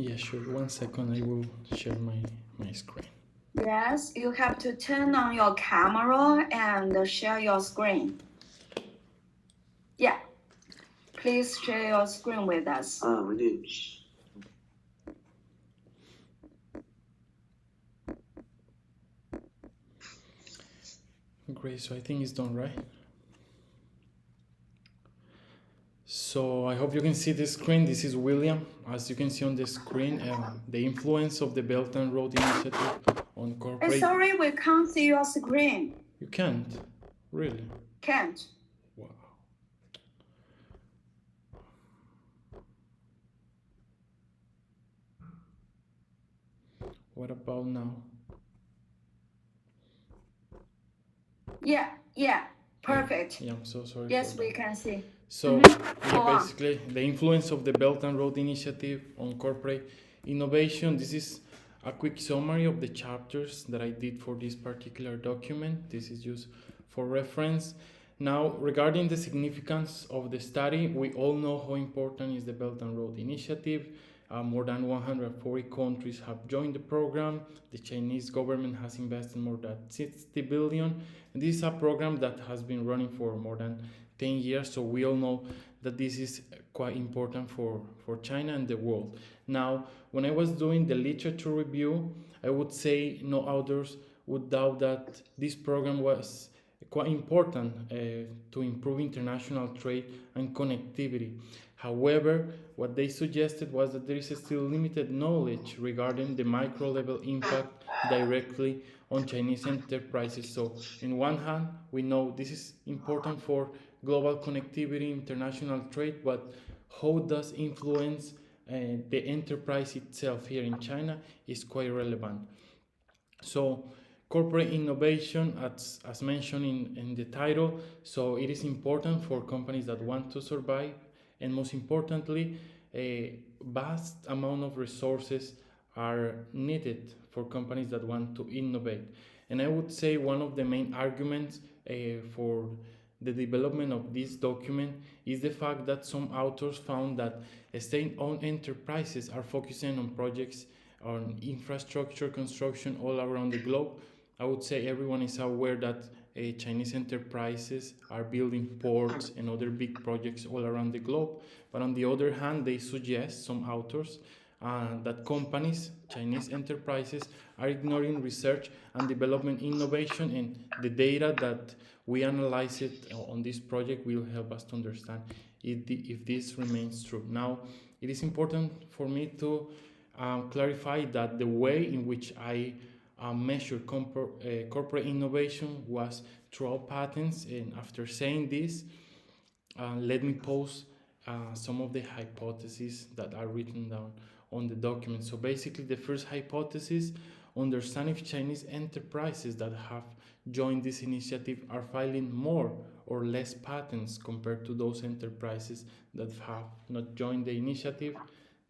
Yeah, sure. 1 second, I will share my screen. Yes, you have to turn on your camera and share your screen. Yeah, please share your screen with us. we did. Great, so I think it's done, right? So I hope you can see the screen. This is William. As you can see on the screen, the influence of the Belt and Road Initiative on corporate... Sorry, we can't see your screen. You can't? Really? Can't. Wow. What about now? Yeah, perfect. Yeah, I'm so sorry. Yes, we can see. So basically, the influence of the Belt and Road Initiative on corporate innovation. This is a quick summary of the chapters that I did for this particular document. This is just for reference. Now, regarding the significance of the study, we all know how important is the Belt and Road Initiative. More than 140 countries have joined the program. The Chinese government has invested more than 60 billion. And this is a program that has been running for more than 10 years, so we all know that this is quite important for China and the world. Now, when I was doing the literature review, I would say no authors would doubt that this program was quite important to improve international trade and connectivity. However, what they suggested was that there is still limited knowledge regarding the micro level impact directly on Chinese enterprises. So, in one hand, we know this is important for global connectivity, international trade, but how does influence the enterprise itself here in China is quite relevant. So, corporate innovation, as mentioned in the title, so it is important for companies that want to survive, and most importantly, a vast amount of resources are needed for companies that want to innovate. And I would say one of the main arguments for the development of this document is the fact that some authors found that state-owned enterprises are focusing on projects on infrastructure construction all around the globe. I would say everyone is aware that Chinese enterprises are building ports and other big projects all around the globe. But on the other hand, they suggest, some authors, that companies, Chinese enterprises, are ignoring research and development innovation, and the data that we analyze it on this project will help us to understand if this remains true. Now, it is important for me to clarify that the way in which I measured corporate innovation was through patents, and after saying this, let me pose some of the hypotheses that are written down on the document. So basically, the first hypothesis: understand if Chinese enterprises that have joined this initiative are filing more or less patents compared to those enterprises that have not joined the initiative.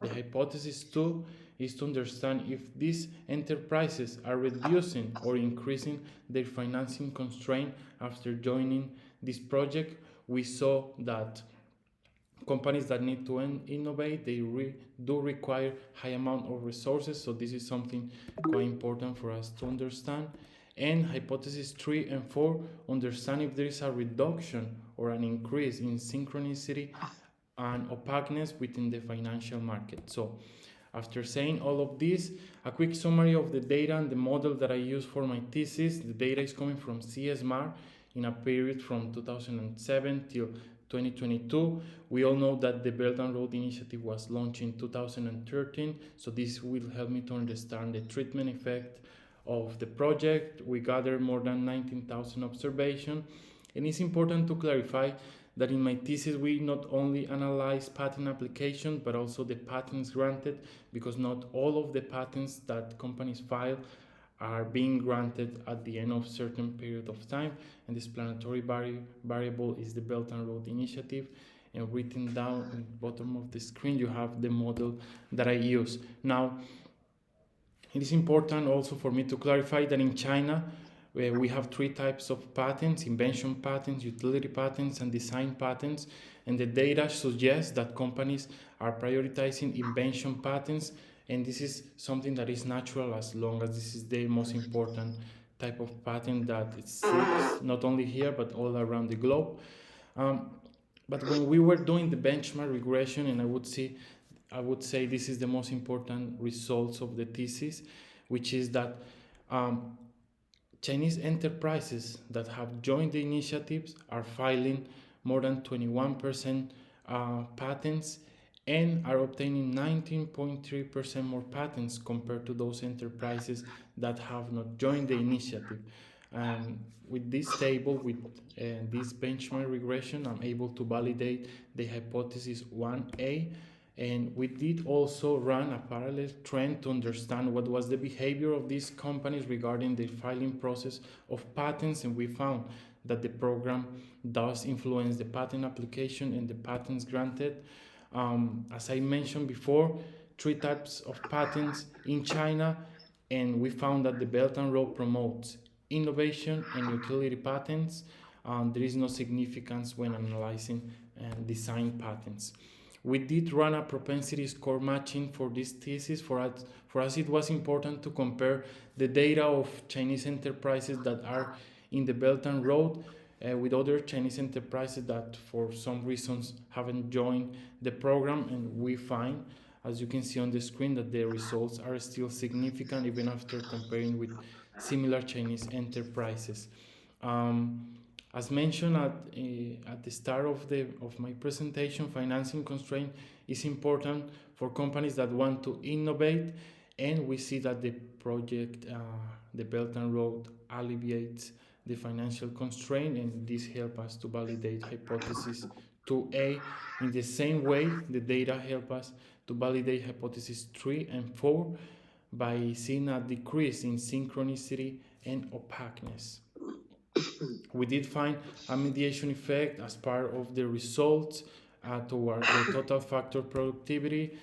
The hypothesis 2 is to understand if these enterprises are reducing or increasing their financing constraint after joining this project. We saw that companies that need to innovate, they do require high amount of resources, so this is something quite important for us to understand. And hypothesis 3 and 4, understand if there is a reduction or an increase in synchronicity and opaqueness within the financial market. So after saying all of this, a quick summary of the data and the model that I use for my thesis. The data is coming from CSMAR in a period from 2007 till 2022. We all know that the Belt and Road Initiative was launched in 2013, so this will help me to understand the treatment effect of the project. We gathered more than 19,000 observations, and it's important to clarify that in my thesis we not only analyze patent applications but also the patents granted, because not all of the patents that companies file are being granted at the end of certain period of time, and the explanatory variable is the Belt and Road Initiative. And written down at the bottom of the screen you have the model that I use. Now, it is important also for me to clarify that in China we have 3 types of patents: invention patents, utility patents, and design patents. And the data suggests that companies are prioritizing invention patents and this is something that is natural as long as this is the most important type of patent that exists not only here but all around the globe. But when we were doing the benchmark regression, and I would say this is the most important results of the thesis, which is that Chinese enterprises that have joined the initiatives are filing more than 21% patents and are obtaining 19.3% more patents compared to those enterprises that have not joined the initiative. With this table, with this benchmark regression, I'm able to validate the hypothesis 1A, and we did also run a parallel trend to understand what was the behavior of these companies regarding the filing process of patents, and we found that the program does influence the patent application and the patents granted. As I mentioned before, 3 types of patents in China, and we found that the Belt and Road promotes innovation and utility patents. There is no significance when analyzing design patents. We did run a propensity score matching for this thesis. For us, it was important to compare the data of Chinese enterprises that are in the Belt and Road with other Chinese enterprises that for some reasons haven't joined the program, and we find, as you can see on the screen, that the results are still significant even after comparing with similar Chinese enterprises. As mentioned at the start of my presentation, financing constraint is important for companies that want to innovate, and we see that the project, the Belt and Road, alleviates the financial constraint, and this helps us to validate hypothesis 2A. In the same way, the data help us to validate hypothesis 3 and 4 by seeing a decrease in synchronicity and opaqueness. We did find a mediation effect as part of the results toward the total factor productivity.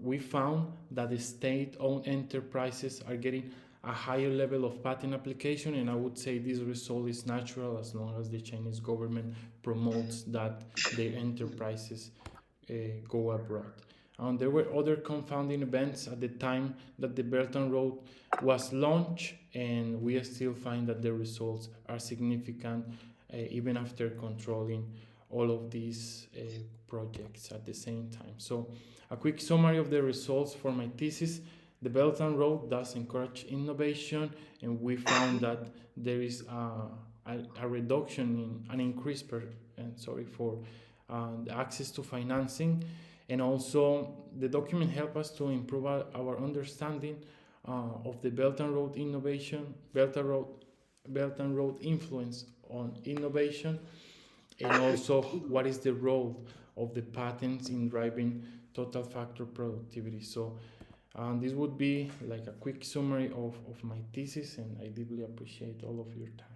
We found that the state-owned enterprises are getting a higher level of patent application, and I would say this result is natural as long as the Chinese government promotes that their enterprises go abroad. There were other confounding events at the time that the Belt and Road was launched, and we still find that the results are significant even after controlling all of these projects at the same time. So a quick summary of the results for my thesis. The Belt and Road does encourage innovation, and we found that there is a reduction in an increase for the access to financing. And also, the document helps us to improve our understanding of the Belt and Road innovation, Belt and Road influence on innovation, and also what is the role of the patents in driving total factor productivity. So this would be like a quick summary of my thesis, and I deeply appreciate all of your time.